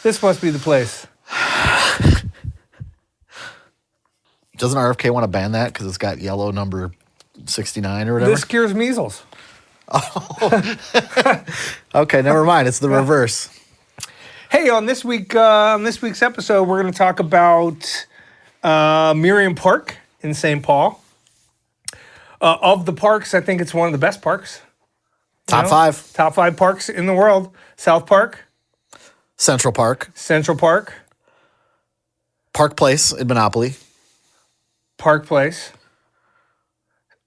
This must be the place. Doesn't RFK want to ban that because it's got yellow number 69 or whatever? This cures measles. Oh. Okay, never mind. It's the reverse. Hey, on this week's episode, we're going to talk about Merriam Park in St. Paul. Of the parks, I think it's one of the best parks. Top five. Top 5 parks in the world. South Park. Central Park. Central Park. Park Place in Monopoly. Park Place.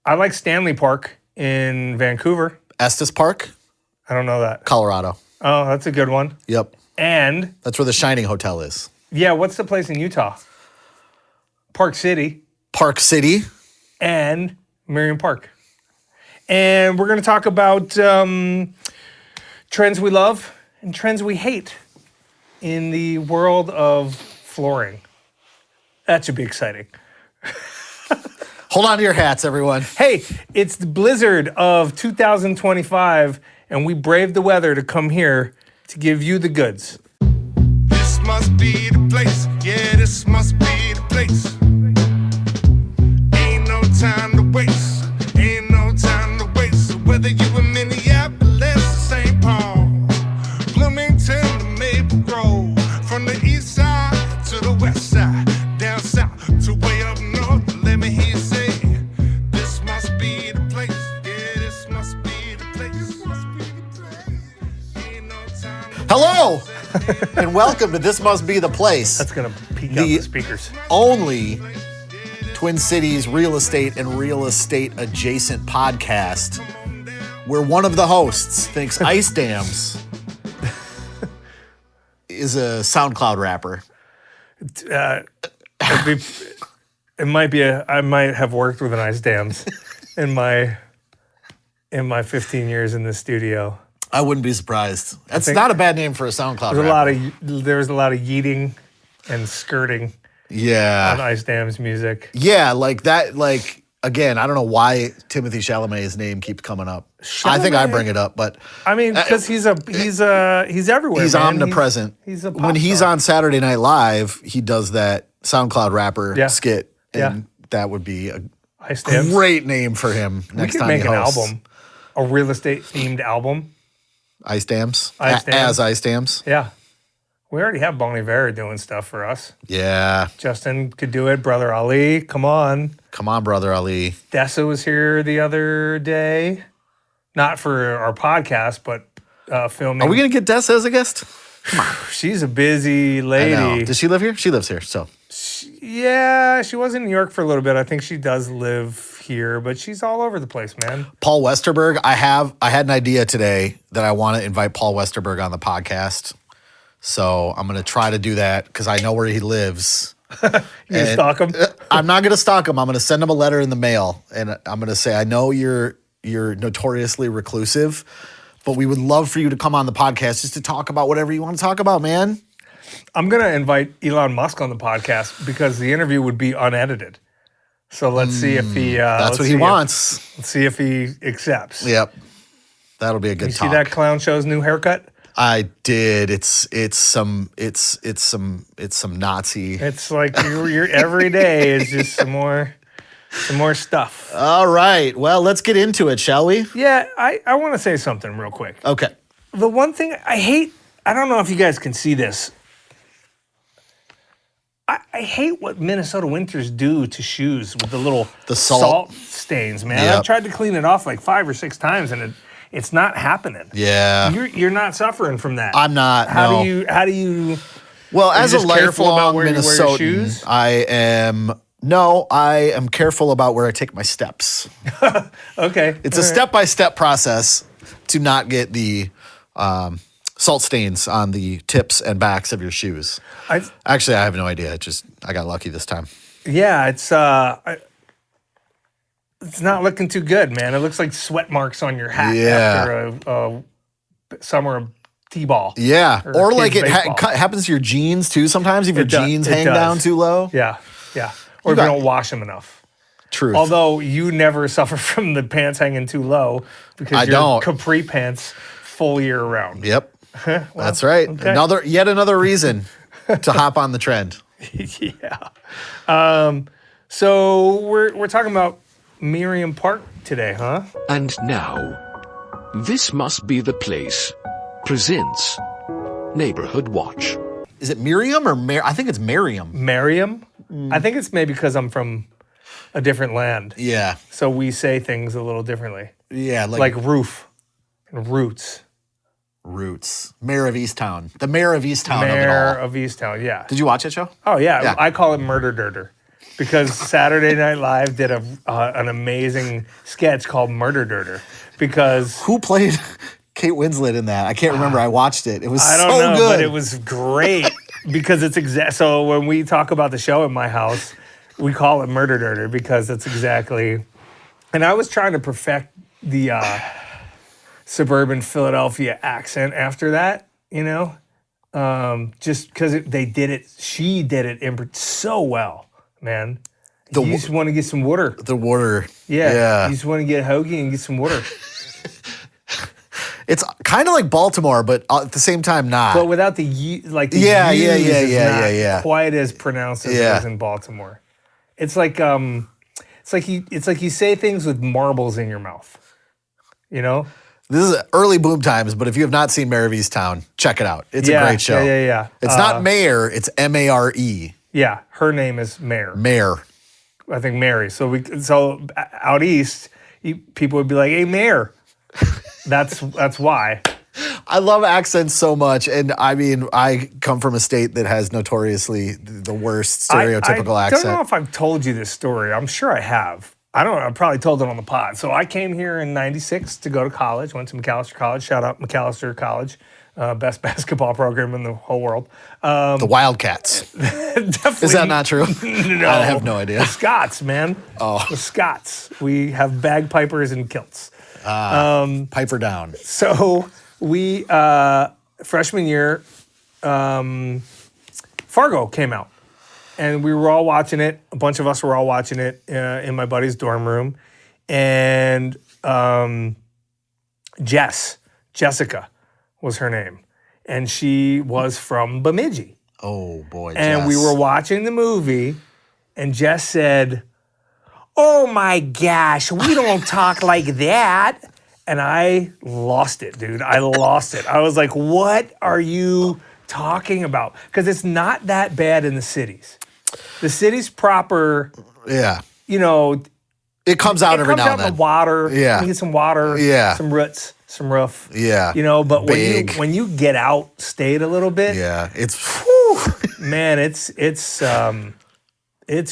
I like Stanley Park in Vancouver. Estes Park. I don't know that. Colorado. Oh, that's a good one. Yep. And that's where the Shining Hotel is. Yeah, what's the place in Utah? Park City. Park City. And Merriam Park. And we're going to talk about trends we love and trends we hate in the world of flooring. That should be exciting. Hold on to your hats, everyone. Hey, it's the blizzard of 2025, and we braved the weather to come here to give you the goods. This must be the place. Yeah, this must be the place. Ain't no time to waste. Ain't no time to waste. So whether you in Minneapolis or St. Paul, Bloomington to Maple Grove, from the east side to the west side, down south to way up north, let me hear you say, this must be the place. Yeah, this must be the place. This must be the place. Ain't no time to Hello, and welcome to This Must Be the Place. That's going to peak out the speakers. Only Twin Cities real estate and real estate adjacent podcast where one of the hosts thinks ice dams is a SoundCloud rapper. It might be I might have worked with an ice dams in my 15 years in the studio. I wouldn't be surprised. That's not a bad name for a SoundCloud rapper. There's a lot of yeeting and skirting on ice dams music. Yeah, like that. Like again, I don't know why Timothée Chalamet's name keeps coming up. I think I bring it up, but I mean, because he's everywhere. He's man. omnipresent. He's a pop when he's star. on Saturday Night Live, he does that SoundCloud rapper skit, and that would be a ice dams. great name for him. Next we could time make he an hosts. album, a real estate themed album. Ice dams, Ice dams. as ice dams. Yeah, we already have Bon Iver doing stuff for us. Yeah, Justin could do it. Brother Ali, come on, brother Ali. Dessa was here the other day, not for our podcast, but filming. Are we gonna get Dessa as a guest? She's a busy lady. I know. Does she live here? She lives here, so. Yeah, she was in New York for a little bit. I think she does live here, but she's all over the place, man. Paul Westerberg, I had an idea today that I want to invite Paul Westerberg on the podcast. So I'm going to try to do that because I know where he lives. You stalk him? I'm not going to stalk him. I'm going to send him a letter in the mail, and I'm going to say, I know you're notoriously reclusive, but we would love for you to come on the podcast just to talk about whatever you want to talk about, man. I'm going to invite Elon Musk on the podcast because the interview would be unedited. So let's see if he... that's what he wants. Let's see if he accepts. Yep. That'll be a good You talk. see that clown show's new haircut? I did. It's some Nazi. It's like you're every day is just some more stuff. All right. Well, let's get into it, shall we? Yeah, I want to say something real quick. Okay. The one thing I hate, I don't know if you guys can see this. I hate what Minnesota winters do to shoes with the salt stains, man. Yep. I've tried to clean it off like 5 or 6 times, and it's not happening. Yeah. You're not suffering from that. I'm not. How do you? Well, as a just careful about lifelong where you wear your Minnesotan, shoes? I am careful about where I take my steps. Okay. It's a step-by-step process to not get the salt stains on the tips and backs of your shoes. Actually, I have no idea. I got lucky this time. Yeah, it's not looking too good, man. It looks like sweat marks on your hat after a summer t-ball. Yeah, or like it baseball. happens to your jeans too. Sometimes if your jeans hang down too low. Yeah. Or if you don't wash them enough. Truth. Although you never suffer from the pants hanging too low because I your don't. capri pants full year round. Yep. That's right. okay. Yet another reason to hop on the trend. Yeah. So we're talking about Merriam Park today, huh? And now, This Must Be the Place presents Neighborhood Watch. Is it Miriam or I think it's Merriam. Merriam? I think it's maybe because I'm from a different land. Yeah. So we say things a little differently. Yeah. Like roof and roots. Roots. Mayor of Easttown. The mayor of Easttown Mayor of it all. of Easttown, yeah. Did you watch that show? Oh, yeah. Yeah. I call it Murder Dirter because Saturday Night Live did an amazing sketch called Murder Dirter because... Who played Kate Winslet in that? I can't remember. I watched it. It was I don't so know, good. but it was great because it's so when we talk about the show in my house, we call it Murder Dirter because it's exactly... And I was trying to perfect the suburban Philadelphia accent after that, you know? Just because she did it so well, man. You just want to get some water. The water. Yeah. You just want to get hoagie and get some water. It's kind of like Baltimore, but at the same time not. But without the U's is not quite as pronounced as it is in Baltimore. It's like you say things with marbles in your mouth. You know? This is early BooMTimeS, but if you have not seen Mayor of Easttown, check it out. It's a great show. Yeah. It's not Mayor, it's Mare. Yeah, her name is Mare. Mare. I think Mary. So out east, people would be like, "Hey, Mayor." That's why. I love accents so much, and I mean, I come from a state that has notoriously the worst stereotypical accent. I don't know if I've told you this story. I'm sure I have. I don't know. I probably told it on the pod. So I came here in '96 to go to college. Went to McAllister College. Shout out McAllister College, best basketball program in the whole world. The Wildcats. Definitely. Is that not true? No. I have no idea. The Scots, man. Oh. The Scots. We have bagpipers and kilts. Piper down. So we freshman year, Fargo came out. And we were all watching it. A bunch of us were all watching it in my buddy's dorm room. And Jessica was her name. And she was from Bemidji. Oh, boy, And we were watching the movie, and Jess said, "Oh, my gosh, we don't talk like that." And I lost it, dude. I lost it. I was like, what are you talking about? Because it's not that bad in the cities. The city's proper, you know. It comes out every now and then. It comes out in the water. Yeah. You get some water, some roots, some roof. Yeah. You know, but Big. when you get out state a little bit. Yeah, it's... Man, it's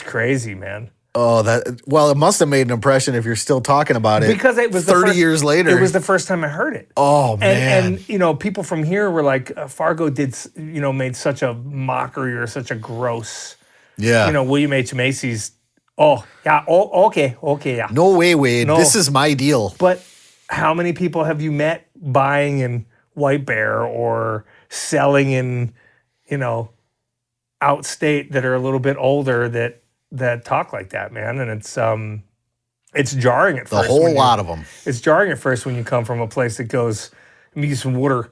crazy, man. Oh, it must have made an impression if you're still talking about it. Because it was 30 years later. It was the first time I heard it. Oh, man. And you know, people from here were like, Fargo made such a mockery or such a gross. Yeah. You know, William H. Macy's. Oh, yeah. Oh, okay, yeah. No way, Wade. No. This is my deal. But how many people have you met buying in White Bear or selling in, you know, outstate that are a little bit older that talk like that, man? And it's jarring at first. The whole lot of them. It's jarring at first when you come from a place that goes, "Let me get some water,"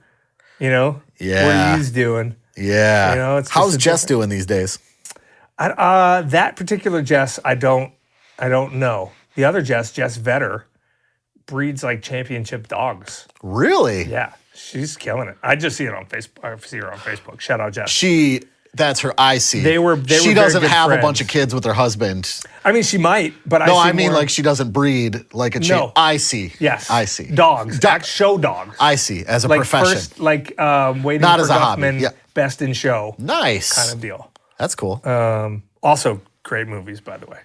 you know? Yeah. What are you doing? Yeah. You know, it's how's Jess doing these days? That particular Jess, I don't know. The other Jess Vetter, breeds like championship dogs. Really? Yeah, she's killing it. I just see it on Facebook. I see her on Facebook. Shout out Jess. That's her. I see. They were she very doesn't good have friends. a bunch of kids with her husband. I mean, she might, but I mean like she doesn't breed like a champ. No. I see. Yes, I see. Dogs, show dogs. I see. As a like profession, first, like waiting not for as a hobby. Guffman, Yeah. best in show, nice kind of deal. That's cool. Also, great movies, by the way.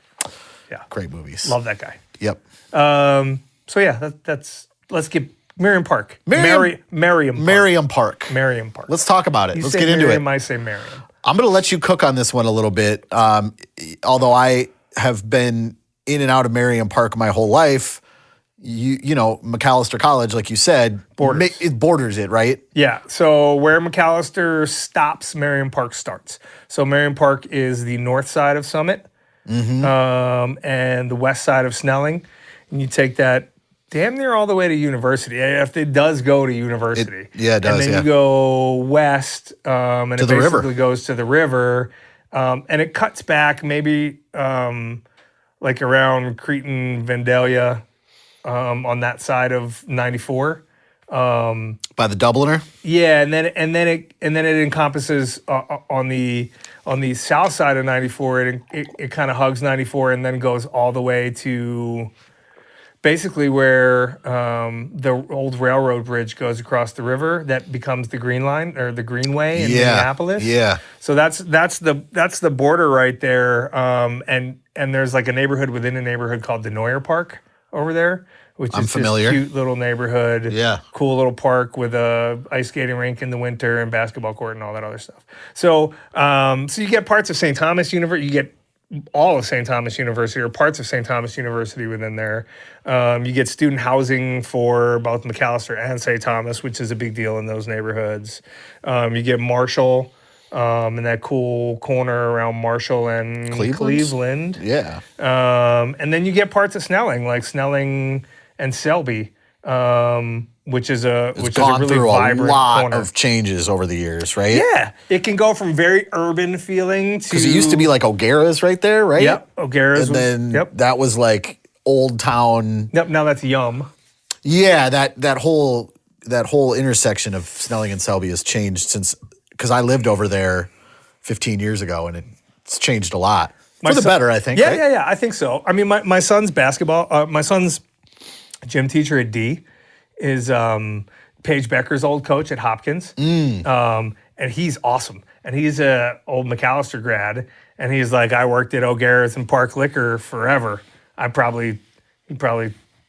Yeah, great movies. Love that guy. Yep. So yeah, let's get Merriam Park. Merriam Park. Merriam Park. Let's talk about it. You Let's say get into Merriam, it. I say Merriam. I'm going to let you cook on this one a little bit. Although I have been in and out of Merriam Park my whole life, you know, McAllister College, like you said, it borders it, right? Yeah. So where McAllister stops, Merriam Park starts. So Merriam Park is the north side of Summit and the west side of Snelling. And you take that damn near all the way to University. If it does go to University. It does, And then yeah. you go west, and To it the river. basically goes to the river. And it cuts back maybe like around Cretan, Vandalia, on that side of 94. By the Dubliner? Yeah, and then it encompasses on the south side of 94. It kind of hugs 94 and then goes all the way to basically where the old railroad bridge goes across the river. That becomes the Green Line or the Greenway in Minneapolis. Yeah. So that's the border right there. And there's like a neighborhood within a neighborhood called Denoyer Park over there, which I'm is familiar. this cute little neighborhood. Yeah. Cool little park with a ice skating rink in the winter and basketball court and all that other stuff. So so you get parts of St. Thomas University. You get all of St. Thomas University or parts of St. Thomas University within there. You get student housing for both McAllister and St. Thomas, which is a big deal in those neighborhoods. You get Marshall in that cool corner around Marshall and Cleveland. Yeah. And then you get parts of Snelling, like Snelling and Selby, which is a Gone really through a vibrant lot corner. of changes over the years, right? Yeah, it can go from very urban feeling to Because it used to be like O'Gara's right there, right? Yep, O'Gara's. And then that was like Old Town. Yep, now that's Yum. Yeah, that whole intersection of Snelling and Selby has changed since, because I lived over there 15 years ago, and it's changed a lot. For the better, I think. Yeah, right? yeah, I think so. I mean, my son's my son's gym teacher at D is Paige Becker's old coach at Hopkins. And he's awesome. And he's a old McAllister grad. And he's like, I worked at O'Gara's and Park Liquor forever. He probably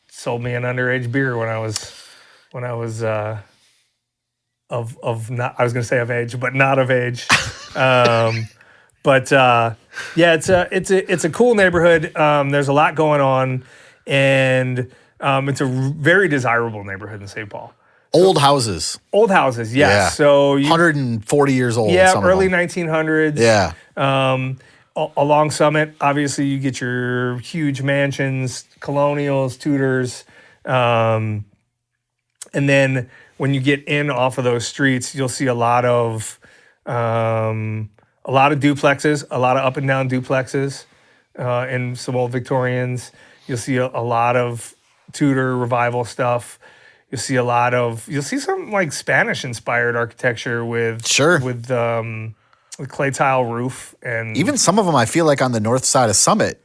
sold me an underage beer when I was of not, I was gonna say of age, but not of age. Yeah, it's a cool neighborhood. There's a lot going on, and it's a very desirable neighborhood in St. Paul. Old houses. Old houses, yes. Yeah. So 140 years old. yeah, some of early them. 1900s. Yeah. Along Summit, obviously, you get your huge mansions, colonials, Tudors, and then when you get in off of those streets, you'll see a lot of duplexes, a lot of up and down duplexes, and some old Victorians. You'll see a lot of Tudor revival stuff. You'll see some like Spanish inspired architecture with clay tile roof, and Even some of them I feel like on the north side of Summit,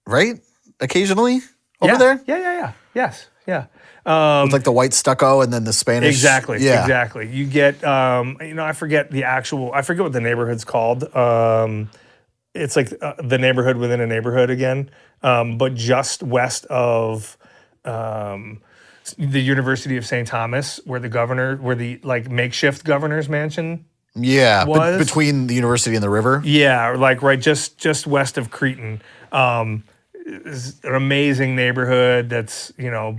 right? Occasionally over there? Yeah. Yes. Yeah. With like the white stucco and then the Spanish. Exactly. Yeah. Exactly. You get, I forget what the neighborhood's called. It's like the neighborhood within a neighborhood again, but just west of the University of St. Thomas, where the like makeshift governor's mansion. Yeah. Was. Between the university and the river. Yeah, like right just west of Cretan. Is an amazing neighborhood that's,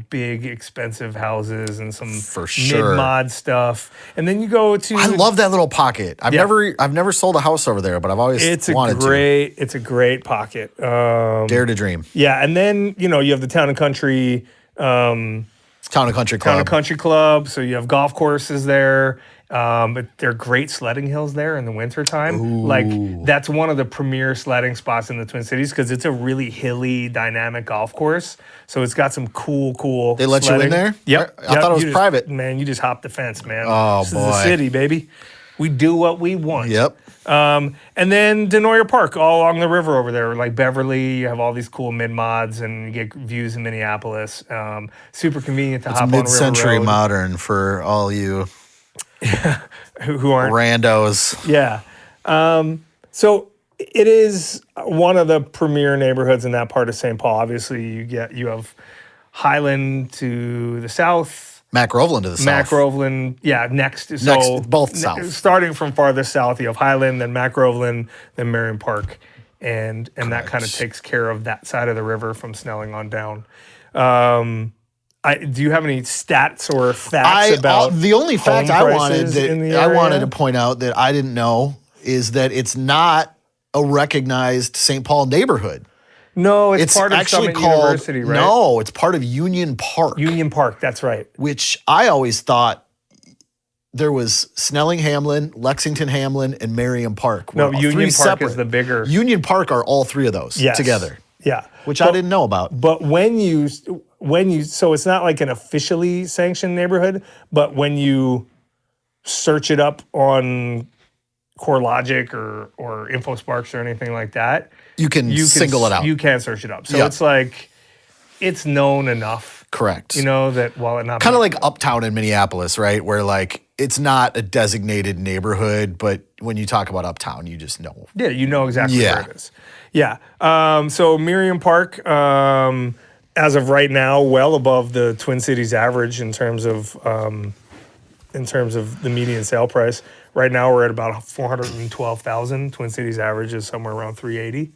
big, expensive houses and some For sure. mid-mod stuff. And then you go to I love that little pocket. I've never sold a house over there, but I've always wanted to. It's a great pocket. Dare to dream. Yeah, and then, you have the Town and Country Town and Country Club. Town and Country Club, so you have golf courses there. But they're great sledding hills there in the wintertime. Ooh. Like, that's one of the premier sledding spots in the Twin Cities because it's a really hilly, dynamic golf course. So it's got some cool They let you in sledding. there? Yep. I thought it was private. Man, you just hop the fence, man. Oh, this is the boy. city, baby. We do what we want. Yep. And then Denoyer Park, all along the river over there, like Beverly, you have all these cool mid-mods and you get views in Minneapolis. Super convenient to hop on River Mid-century Road. modern for all you who aren't. randos. Yeah. So it is one of the premier neighborhoods in that part of St. Paul. Obviously, you have Highland to the south. Mac Groveland to the south. Mac Groveland, next. So both south. Starting from farthest south, you have Highland, then Mac Groveland, then Merriam Park, and that kind of takes care of that side of the river from Snelling on down. Do you have any stats or facts about the only fact home I wanted prices in the that I area? wanted to point out that I didn't know is that it's not a recognized St. Paul neighborhood. No, it's part of actually Summit called University, right? No, it's part of Union Park. Union Park, that's right. Which I always thought there was Snelling Hamlin, Lexington Hamlin, and Merriam Park. No, Were all Union three Park separate. is the bigger. Union Park are all three of those Yes. together, Yeah. which I didn't know about. But when you so it's not like an officially sanctioned neighborhood, but when you search it up on CoreLogic or InfoSparks or anything like that, You can single it out. You can search it up. So Yeah. it's like it's known enough, Correct. you know, that while it not Kind of like Uptown in Minneapolis, right? Where like it's not a designated neighborhood, but when you talk about Uptown, you just know. yeah, you know exactly Yeah. where it is. Yeah. So Merriam Park, as of right now, well above the Twin Cities average in terms of the median sale price. Right now, we're at about 412,000. Twin Cities average is somewhere around 380.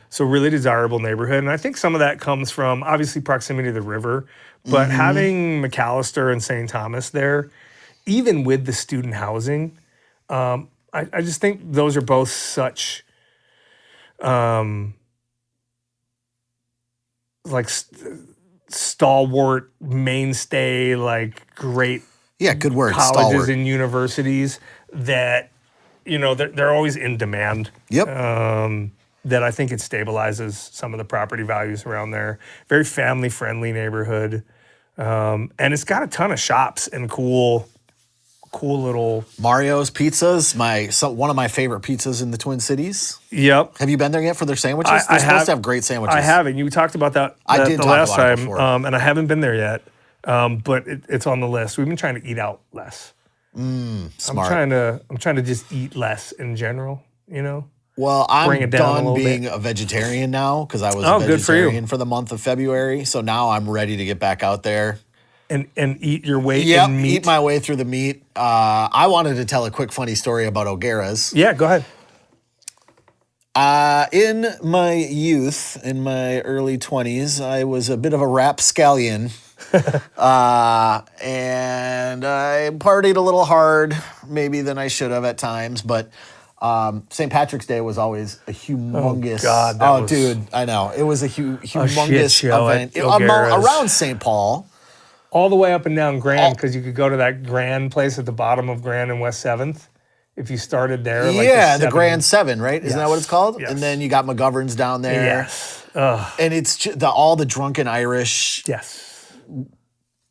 So really desirable neighborhood, and I think some of that comes from obviously proximity to the river, but having McAllister and St. Thomas there, even with the student housing, I just think those are both such like stalwart mainstay, like great Yeah, good word. colleges Stalwart. and universities that, you know, they're always in demand. Yep. That I think it stabilizes some of the property values around there. Very family friendly neighborhood, and it's got a ton of shops and cool little. Mario's Pizzas, one of my favorite pizzas in the Twin Cities. Yep. Have you been there yet for their sandwiches? I They're supposed have- to have great sandwiches. I haven't. You talked about that. I did the talk last about it time, before. and I haven't been there yet. But it's on the list. We've been trying to eat out less. Smart. I'm trying to just eat less in general. You know. Well, bring I'm it down a done little being bit. a vegetarian now because I was Oh, a good for you. vegetarian for the month of February. So now I'm ready to get back out there. And eat your weight Yep, in meat. eat my way through the meat. I wanted to tell a quick funny story about O'Gara's. Yeah, go ahead. In my youth, in my early 20s, I was a bit of a rapscallion. And I partied a little hard, maybe than I should have at times, but St. Patrick's Day was always a humongous. God, that was dude, I know. It was a humongous show at event. O'Gara's. Around St. Paul. All the way up and down Grand, because you could go to that Grand place at the bottom of Grand and West 7th. If you started there. Like Yeah, the seven- Grand Seven, right? Isn't that what it's called? Yes. And then you got McGovern's down there. Yes. Ugh. And it's all the drunken Irish Yes.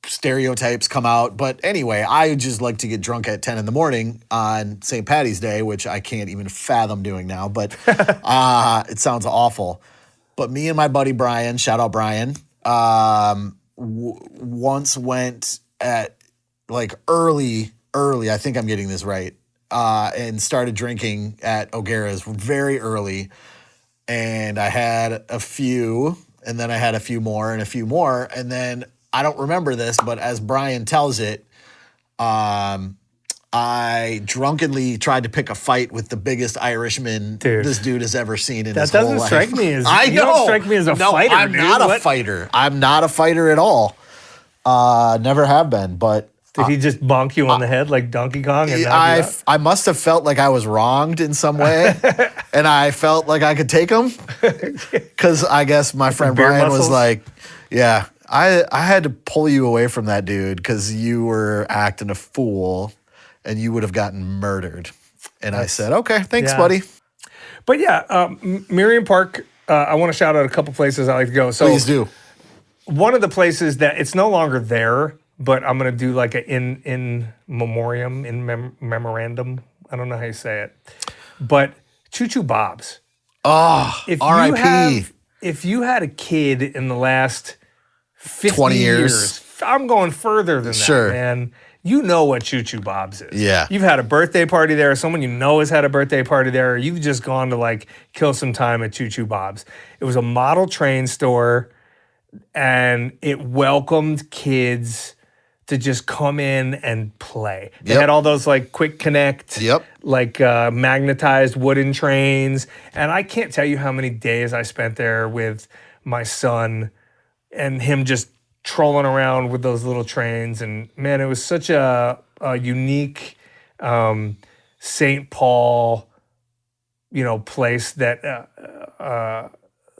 stereotypes come out. But anyway, I just like to get drunk at 10 in the morning on St. Patty's Day, which I can't even fathom doing now, but it sounds awful. But me and my buddy Brian, shout out Brian, once went at like early, I think I'm getting this right, and started drinking at O'Gara's very early. And I had a few, and then I had a few more and a few more. And then I don't remember this, but as Brian tells it, I drunkenly tried to pick a fight with the biggest Irishman this dude has ever seen in his whole life. That doesn't strike me as I you know. don't strike me as a fighter. I'm dude. not a What? fighter. I'm not a fighter at all. Never have been, but Did he just bonk you on the head like Donkey Kong? And knock you out? I must have felt like I was wronged in some way, and I felt like I could take him because I guess my friend beer Brian muscles? was like, "Yeah, I had to pull you away from that dude because you were acting a fool, and you would have gotten murdered." And I said, "Okay, thanks, Yeah. buddy." But yeah, Merriam Park. I want to shout out a couple places I like to go. So Please do. one of the places that it's no longer there, but I'm gonna do like a in memoriam, memorandum. I don't know how you say it, but Choo Bob's. Oh, R.I.P. If you had a kid in the last 50 20 years. I'm going further than Sure. that, man. You know what Choo Bob's is. Yeah. You've had a birthday party there, someone you know has had a birthday party there, or you've just gone to like kill some time at Choo Bob's. It was a model train store, and it welcomed kids to just come in and play. They Yep. had all those like quick connect, Yep. like magnetized wooden trains. And I can't tell you how many days I spent there with my son and him just trolling around with those little trains. And man, it was such a unique St. Paul, place that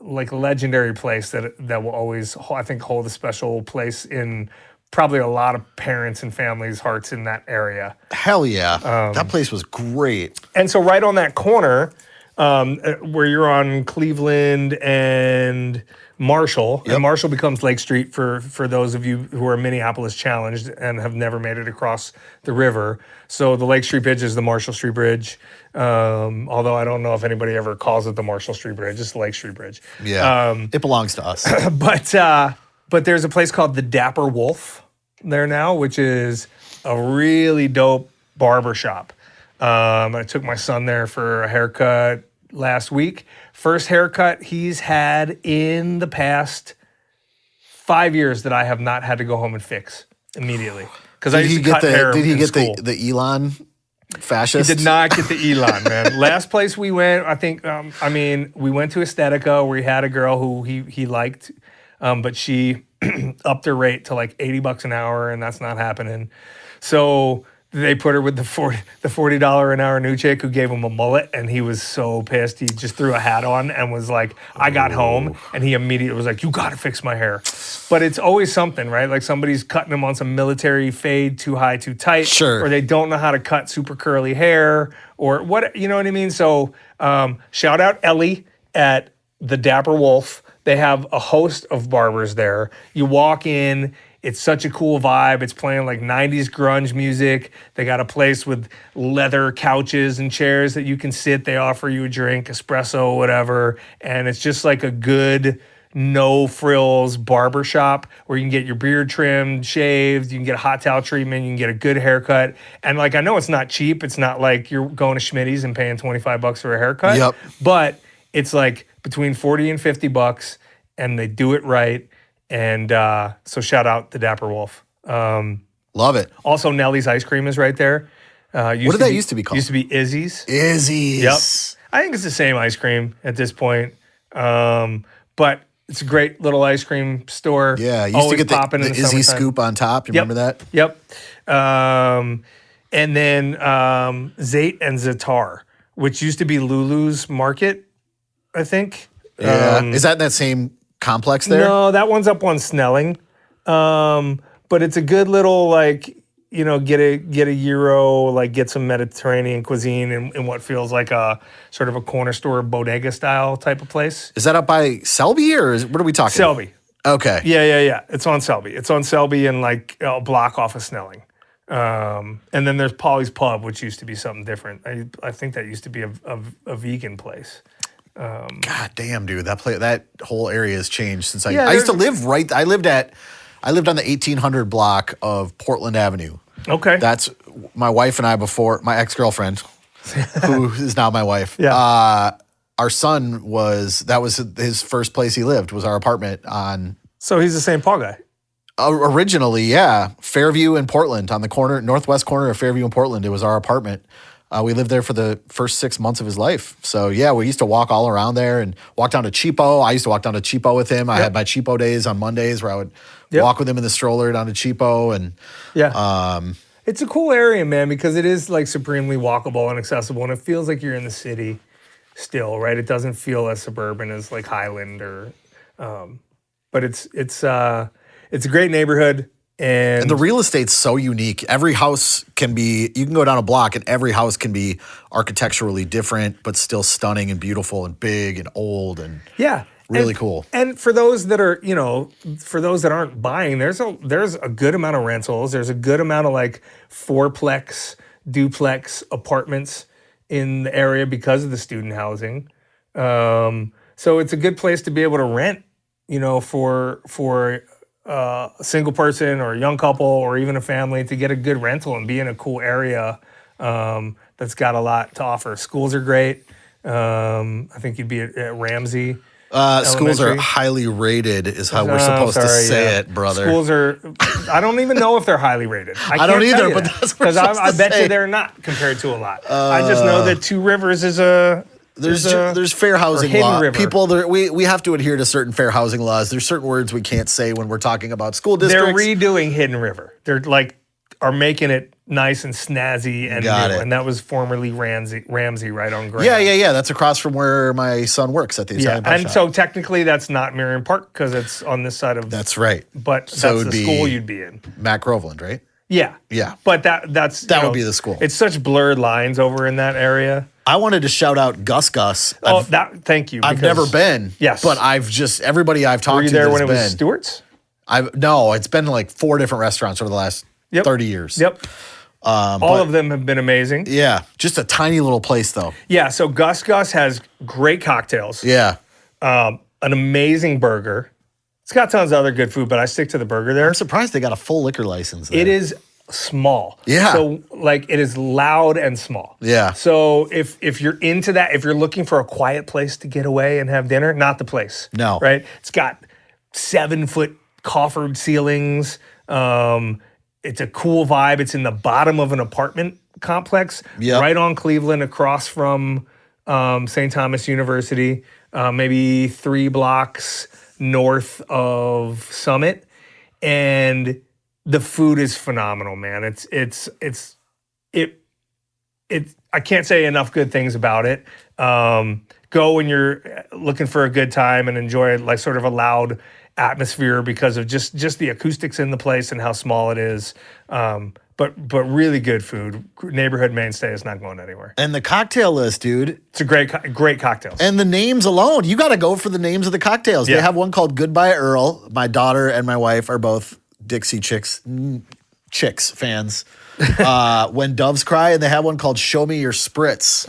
like legendary place that will always, I think, hold a special place in probably a lot of parents and families' hearts in that area. Hell yeah. That place was great. And so right on that corner, where you're on Cleveland and Marshall, and Marshall becomes Lake Street for those of you who are Minneapolis challenged and have never made it across the river. So the Lake Street Bridge is the Marshall Street Bridge. Although I don't know if anybody ever calls it the Marshall Street Bridge, it's the Lake Street Bridge. Yeah, it belongs to us. But there's a place called the Dapper Wolf there now, which is a really dope barber shop. I took my son there for a haircut last week. First haircut he's had in the past 5 years that I have not had to go home and fix immediately. Because I used to cut hair. Did he get school. the Elon fascist? He did not get the Elon, man. Last place we went, I think, we went to Aesthetica where he had a girl who he liked, but she upped her rate to like $80 an hour, and that's not happening. So they put her with the $40 an hour new chick who gave him a mullet, and he was so pissed. He just threw a hat on and was like, I got home, and he immediately was like, you got to fix my hair. But it's always something, right? Like somebody's cutting him on some military fade, too high, too tight. Sure. Or they don't know how to cut super curly hair, or what, you know what I mean? So shout out Ellie at the Dapper Wolf. They have a host of barbers there. You walk in, it's such a cool vibe. It's playing like 90s grunge music. They got a place with leather couches and chairs that you can sit. They offer you a drink, espresso, whatever. And it's just like a good, no frills barber shop where you can get your beard trimmed, shaved, you can get a hot towel treatment, you can get a good haircut. And like, I know it's not cheap. It's not like you're going to Schmitty's and paying $25 for a haircut. Yep. But it's like between $40 and $50, and they do it right. And so shout out to Dapper Wolf. Love it. Also, Nellie's Ice Cream is right there. What did that used to be called? Used to be Izzy's. Izzy's. Yep. I think it's the same ice cream at this point. But it's a great little ice cream store. Yeah, you used always to get popping the in the Izzy summertime. scoop on top. You remember that? Yep. And then Zate and Zatar, which used to be Lulu's Market, I think. Yeah. Is that in that same complex there? No, that one's up on Snelling. But it's a good little, like, you know, get a Euro, like get some Mediterranean cuisine in what feels like a sort of a corner store bodega style type of place. Is that up by Selby, or what are we talking about? Selby. Okay. Yeah. It's on Selby. It's on Selby and like a block off of Snelling. And then there's Polly's Pub, which used to be something different. I think that used to be a vegan place. God damn, dude, that whole area has changed since Yeah, I used to live right. I lived on the 1800 block of Portland Avenue. Okay. That's my wife and I before my ex-girlfriend, who is now my wife. Yeah. Our son that was his first place he lived, was our apartment on. So he's the St. Paul guy. Originally, yeah, Fairview in Portland, on the northwest corner of Fairview and Portland. It was our apartment. We lived there for the first 6 months of his life. So yeah, we used to walk all around there and walk down to Cheapo. I used to walk down to Cheapo with him. I had my Cheapo days on Mondays where I would walk with him in the stroller down to Cheapo. And it's a cool area, man, because it is like supremely walkable and accessible, and it feels like you're in the city still, right? It doesn't feel as suburban as like Highland or, but it's a great neighborhood. And the real estate's so unique. Every house you can go down a block and every house can be architecturally different, but still stunning and beautiful and big and old and really cool. And for those that are, for those that aren't buying, there's a good amount of rentals. There's a good amount of like fourplex, duplex apartments in the area because of the student housing. So it's a good place to be able to rent, for a single person or a young couple or even a family to get a good rental and be in a cool area that's got a lot to offer. Schools are great. I think you'd be at Ramsey. Schools are highly rated is how we're supposed to say it, brother. Schools are, I don't even know if they're highly rated. I don't either, but that's what we're supposed to I bet say. you they're not compared to a lot. I just know that Two Rivers is there's fair housing Hidden law. River. People, we have to adhere to certain fair housing laws. There's certain words we can't say when we're talking about school districts. They're redoing Hidden River. They're like are making it nice and snazzy and Got new. it. And that was formerly Ramsey right on Grand. Yeah. That's across from where my son works at the Italian Pet And Shop. so technically that's not Merriam Park because it's on this side of. That's right. But So it that's would the be school you'd be in. Matt Groveland, right? Yeah. Yeah. But that would be the school. It's such blurred lines over in that area. I wanted to shout out Gus Gus. Thank you. I've never been. Yes. But everybody I've talked Were you to there that's when it was been. Stewart's? No, it's been like 4 different restaurants over the last 30 years. Yep. All of them have been amazing. Yeah. Just a tiny little place though. Yeah. So Gus Gus has great cocktails. Yeah. An amazing burger. It's got tons of other good food, but I stick to the burger there. I'm surprised they got a full liquor license there. It is small. Yeah. So like it is loud and small. Yeah. So if you're into that, if you're looking for a quiet place to get away and have dinner, not the place. No. Right? It's got 7-foot coffered ceilings. It's a cool vibe. It's in the bottom of an apartment complex, Yep. right on Cleveland, across from St. Thomas University, maybe 3 blocks north of Summit, and the food is phenomenal, man. It's I can't say enough good things about it. Go when you're looking for a good time and enjoy like sort of a loud atmosphere because of just the acoustics in the place and how small it is. But really good food. Neighborhood mainstay is not going anywhere. And the cocktail list, dude. It's a great cocktails. And the names alone, you got to go for the names of the cocktails. Yeah. They have one called Goodbye Earl. My daughter and my wife are both Dixie Chicks fans. When Doves Cry, and they have one called Show Me Your Spritz.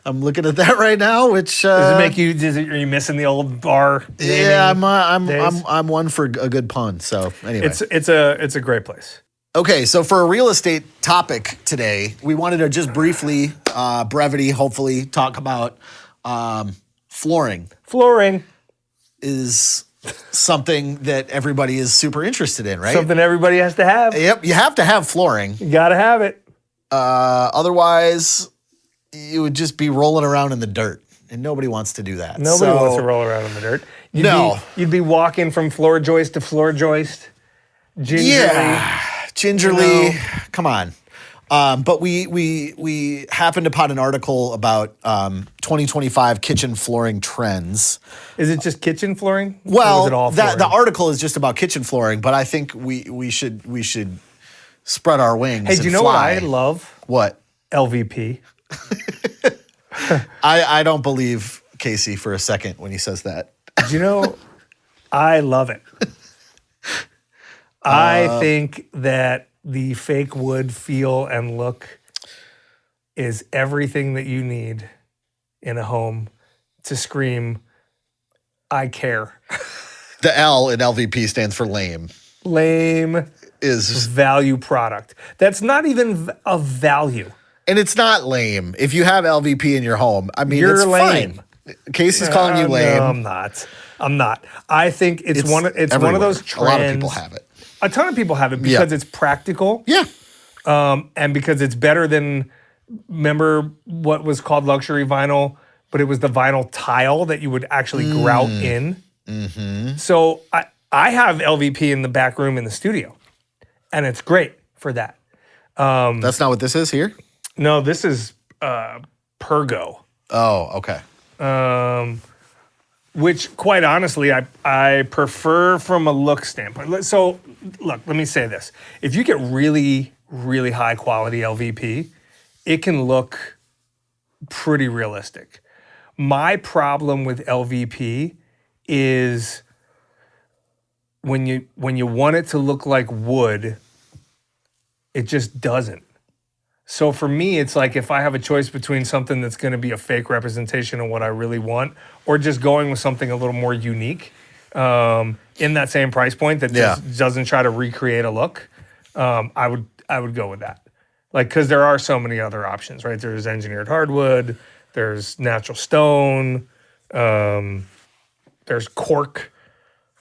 I'm looking at that right now. Which Does it make you? Are you missing the old bar? Yeah, days? I'm one for a good pun. So anyway, It's a great place. okay. So for a real estate topic today, we wanted to just briefly, brevity, hopefully, talk about flooring. Flooring, Is something that everybody is super interested in, right? something everybody has to have. Yep, you have to have flooring. You gotta have it. Otherwise, you would just be rolling around in the dirt, and nobody wants to do that. Nobody So- wants to roll around in the dirt. You'd be walking from floor joist to floor joist, gingerly. Yeah, gingerly. You know. Come on. But we happened upon an article about 2025 kitchen flooring trends. Is it just kitchen flooring? Or Well, is it all the flooring? article is just about kitchen flooring, but I think we should spread our wings. Hey, do you know what I love? What? LVP. I don't believe Casey for a second when he says that. Do you know? I love it. I think that the fake wood feel and look is everything that you need in a home to scream, I care. The L in LVP stands for lame. Lame Is value product. That's not even of value. and it's not lame. If you have LVP in your home, I mean, You're it's lame. fine. Casey's calling you lame. No, I'm not. I think it's one of everywhere. those trends. A lot of people have it. A ton of people have it because it's practical. Yeah. And because it's better than, remember what was called luxury vinyl, but it was the vinyl tile that you would actually grout in. Mm-hmm. So I have LVP in the back room in the studio, and it's great for that. That's not what this is here? No, this is Pergo, Oh, okay. which quite honestly, I prefer from a look standpoint. So look, let me say this. If you get really, really high quality LVP, it can look pretty realistic. My problem with LVP is when you want it to look like wood, it just doesn't. So for me, it's like if I have a choice between something that's going to be a fake representation of what I really want, or just going with something a little more unique in that same price point that just doesn't try to recreate a look, I would go with that. Like, because there are so many other options, right? There's engineered hardwood, there's natural stone, there's cork,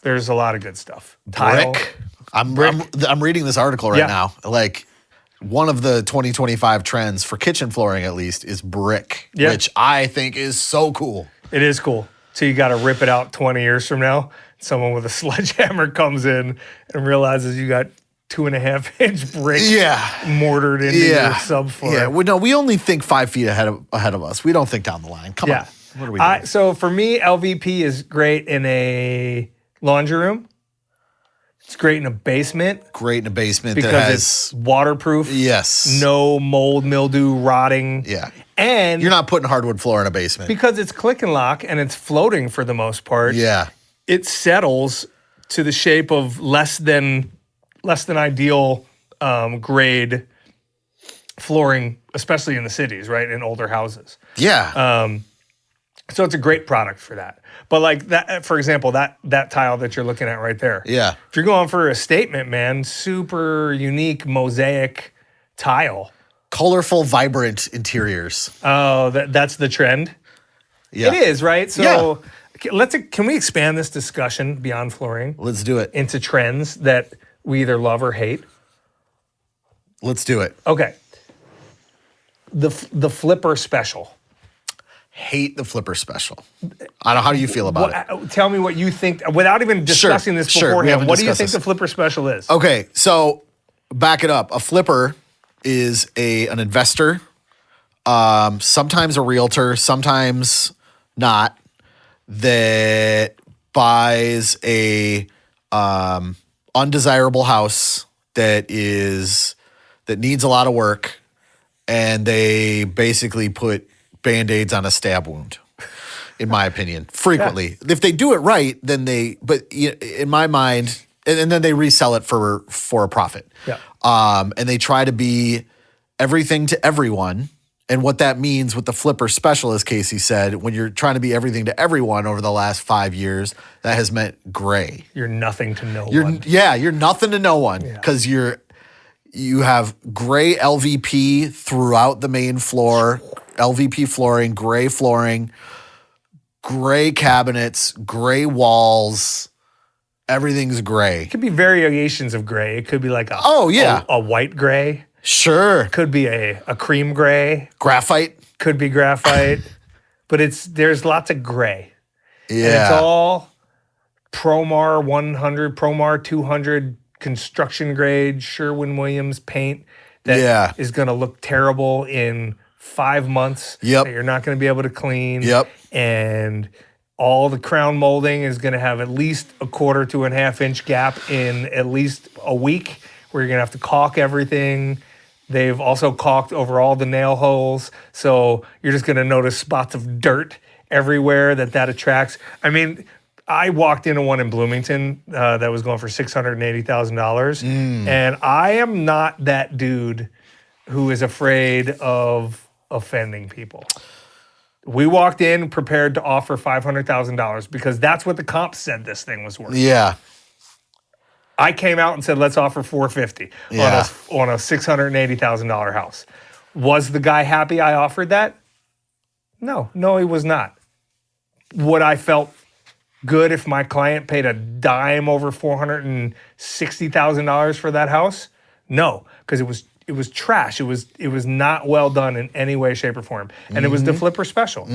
there's a lot of good stuff. Tile. Brick. I'm reading this article right Yeah. now. Like, one of the 2025 trends for kitchen flooring, at least, is brick, Yeah. which I think is so cool. It is cool. So you got to rip it out 20 years from now. Someone with a sledgehammer comes in and realizes you got 2.5 inch brick Yeah. mortared into your subfloor. Yeah. Well, no, we only think 5 feet ahead of us. We don't think down the line. Come on. What are we doing? So for me, LVP is great in a laundry room. It's great in a basement. Great in a basement because that has it's waterproof. Yes. No mold, mildew, rotting. Yeah. And you're not putting hardwood floor in a basement. Because it's click and lock and it's floating for the most part. Yeah. It settles to the shape of less than ideal grade flooring, especially in the cities, right? In older houses. Yeah. So it's a great product for that. But like that, for example, that tile that you're looking at right there. Yeah. If you're going for a statement, man, super unique mosaic tile. Colorful, vibrant interiors. Oh, that's the trend. Yeah. It is, right? So can we expand this discussion beyond flooring? Let's do it. Into trends that we either love or hate. Let's do it. Okay. The flipper special. Hate the flipper special. I don't know. How do you feel about it? Tell me what you think, without even discussing this beforehand. What do you think the flipper special is? Okay, so back it up. A flipper is an investor, sometimes a realtor, sometimes not, that buys a undesirable house that needs a lot of work, and they basically put Band-Aids on a stab wound, in my opinion, frequently. Yeah. If they do it right, then in my mind, and then they resell it for a profit. Yeah. And they try to be everything to everyone. And what that means with the flipper special, as Casey said, when you're trying to be everything to everyone over the last 5 years, that has meant gray. You're nothing to no one. Yeah, you're nothing to no one because you have gray LVP throughout the main floor, LVP flooring, gray cabinets, gray walls. Everything's gray. It could be variations of gray. It could be like a white gray. Sure. Could be a cream gray. Graphite. Could be graphite. But there's lots of gray. Yeah. And it's all Promar 100, Promar 200 construction grade Sherwin-Williams paint that is going to look terrible in 5 months. Yep. That you're not going to be able to clean. Yep. And all the crown molding is going to have at least a 1/4 to 1/2 inch gap in at least a week, where you're going to have to caulk everything. They've also caulked over all the nail holes. So you're just going to notice spots of dirt everywhere that attracts. I mean, I walked into one in Bloomington that was going for $680,000. And I am not that dude who is afraid of offending people. We walked in prepared to offer $500,000 because that's what the comps said this thing was worth. Yeah. I came out and said, let's offer $450 on a $680,000 house. Was the guy happy I offered that? No, he was not. Would I felt good if my client paid a dime over $460,000 for that house? No, because it was trash. It was not well done in any way, shape, or form. And it was the flipper special.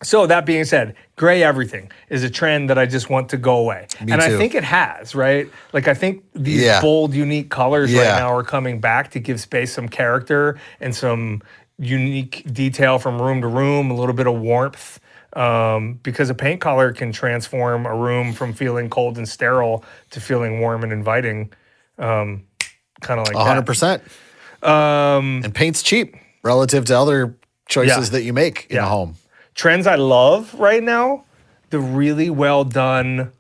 So that being said, gray everything is a trend that I just want to go away. Me and too. I think it has, right? Like I think these bold, unique colors right now are coming back to give space some character and some unique detail from room to room, a little bit of warmth. Because a paint color can transform a room from feeling cold and sterile to feeling warm and inviting. Kind of like 100%. And paint's cheap relative to other choices that you make in a home. Trends I love right now, the really well done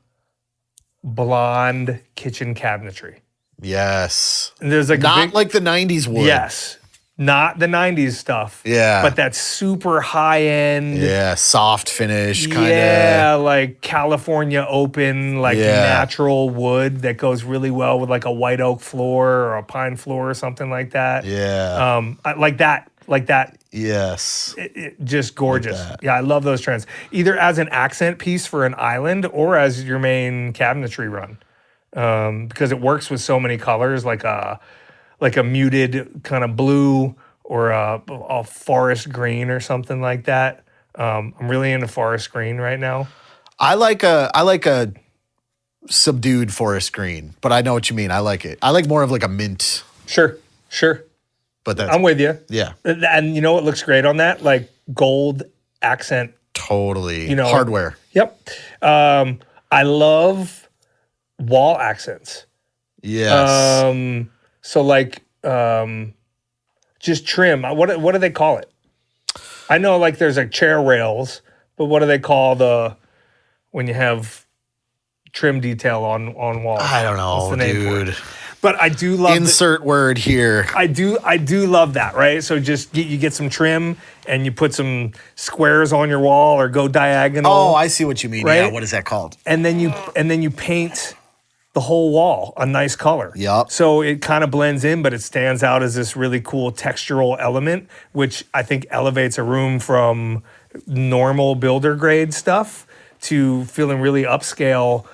blonde kitchen cabinetry. Yes. And there's like not like the 90s would. Yes. Not the 90s stuff. Yeah. But that super high end. Yeah, soft finish kind of. Yeah, like California open, like natural wood that goes really well with like a white oak floor or a pine floor or something like that. Yeah. Like that. Yes. Just gorgeous. Like I love those trends. Either as an accent piece for an island or as your main cabinetry run. Because it works with so many colors, like a muted kind of blue or a forest green or something like that. I'm really into forest green right now. I like a subdued forest green, but I know what you mean. I like it. I like more of like a mint, Sure. but that's I'm with you. yeah, And you know what looks great on that? Like gold accent. totally. You know, Hardware. Yep. I love wall accents. Yes. So like just trim. What do they call it? I know like there's like chair rails, but what do they call when you have trim detail on walls? I don't know, What's the name for it? dude. But I do love Insert word here. I do love that, right? So just you get some trim and you put some squares on your wall or go diagonal. Oh, I see what you mean. Right? Yeah, what is that called? And then you paint the whole wall a nice color. Yup. So it kind of blends in, but it stands out as this really cool textural element, which I think elevates a room from normal builder grade stuff to feeling really upscale,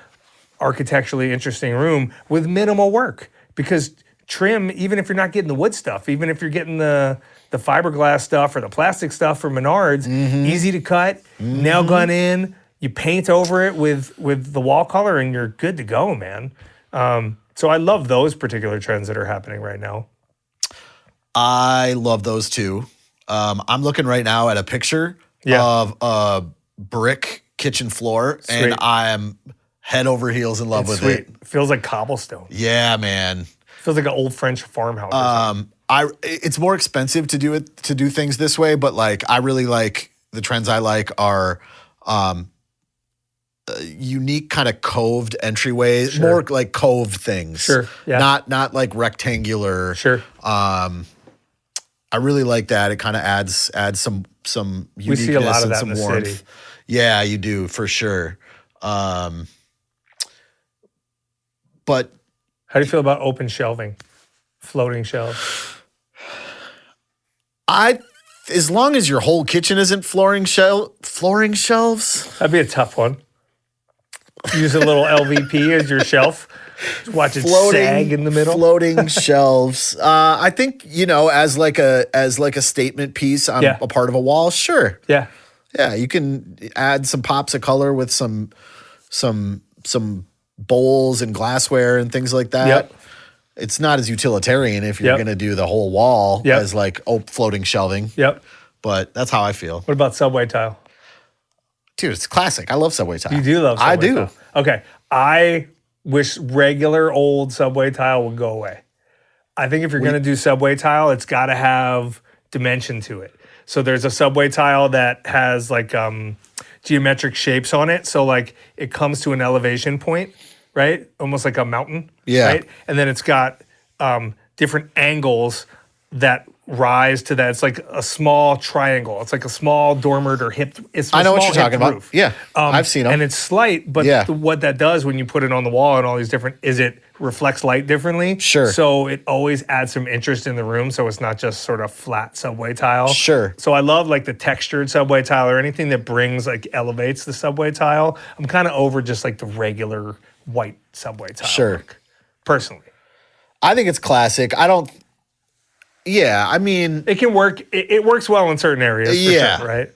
architecturally interesting room with minimal work. Because trim, even if you're not getting the wood stuff, even if you're getting the fiberglass stuff or the plastic stuff from Menards, easy to cut, nail gun in, you paint over it with the wall color and you're good to go, man. So I love those particular trends that are happening right now. I love those too. I'm looking right now at a picture of a brick kitchen floor, and I'm head over heels in love with it. Feels like cobblestone. Yeah, man. Feels like an old French farmhouse. Or something. It's more expensive to do things this way, but like I really like the trends I like are unique kind of coved entryways, more like cove things. Sure. Yeah. Not like rectangular. Sure. I really like that. It kind of adds some uniqueness We see a lot of and that some in the warmth. city. Yeah, you do for sure. But How do you feel about open shelving, floating shelves? as long as your whole kitchen isn't flooring shelves. That'd be a tough one. Use a little LVP as your shelf. Just watch it sag in the middle. Floating shelves. I think, as like a statement piece on a part of a wall, sure. Yeah. Yeah, you can add some pops of color with some bowls and glassware and things like that. Yep. It's not as utilitarian if you're going to do the whole wall as like floating shelving. Yep. But that's how I feel. What about subway tile? Dude, it's classic. I love subway tile. You do love subway I do. tile. Okay. I wish regular old subway tile would go away. I think if you're going to do subway tile, it's got to have dimension to it. So there's a subway tile that has like geometric shapes on it. So like it comes to an elevation point, right? Almost like a mountain. Yeah. Right? And then it's got different angles that rise to that. It's like a small triangle. It's like a small dormered or hipped. I know what you're talking about. Roof. Yeah, I've seen them. And it's slight, but what that does when you put it on the wall and all these different, is it reflects light differently. Sure. So it always adds some interest in the room. So it's not just sort of flat subway tile. Sure. So I love like the textured subway tile or anything that brings like elevates the subway tile. I'm kind of over just like the regular white subway tile look, personally. I think it's classic. Yeah, I mean, it can work. It works well in certain areas. For sure, right.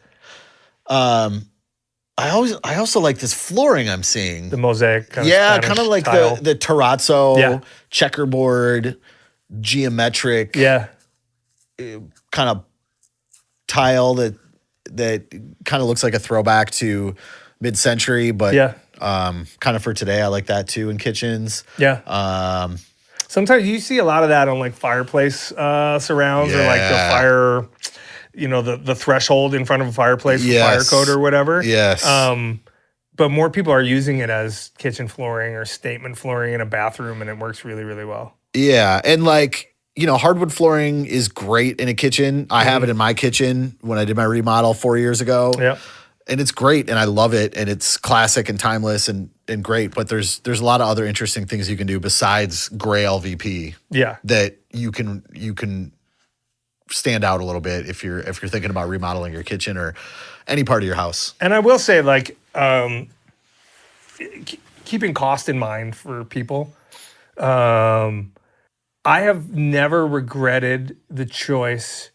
I also like this flooring I'm seeing. The mosaic. Kind of like tile. the terrazzo, checkerboard, geometric. Yeah. Kind of tile that kind of looks like a throwback to mid-century, but kind of for today. I like that too in kitchens. Yeah. Sometimes you see a lot of that on like fireplace surrounds or like the fire, the threshold in front of a fireplace with fire code or whatever. Yes. But more people are using it as kitchen flooring or statement flooring in a bathroom, and it works really, really well. Yeah. And like, hardwood flooring is great in a kitchen. I have it in my kitchen when I did my remodel 4 years ago. Yeah. And it's great, and I love it, and it's classic and timeless and great. But there's a lot of other interesting things you can do besides gray LVP. Yeah, that you can stand out a little bit if you're thinking about remodeling your kitchen or any part of your house. And I will say, like, keeping cost in mind for people. I have never regretted the choice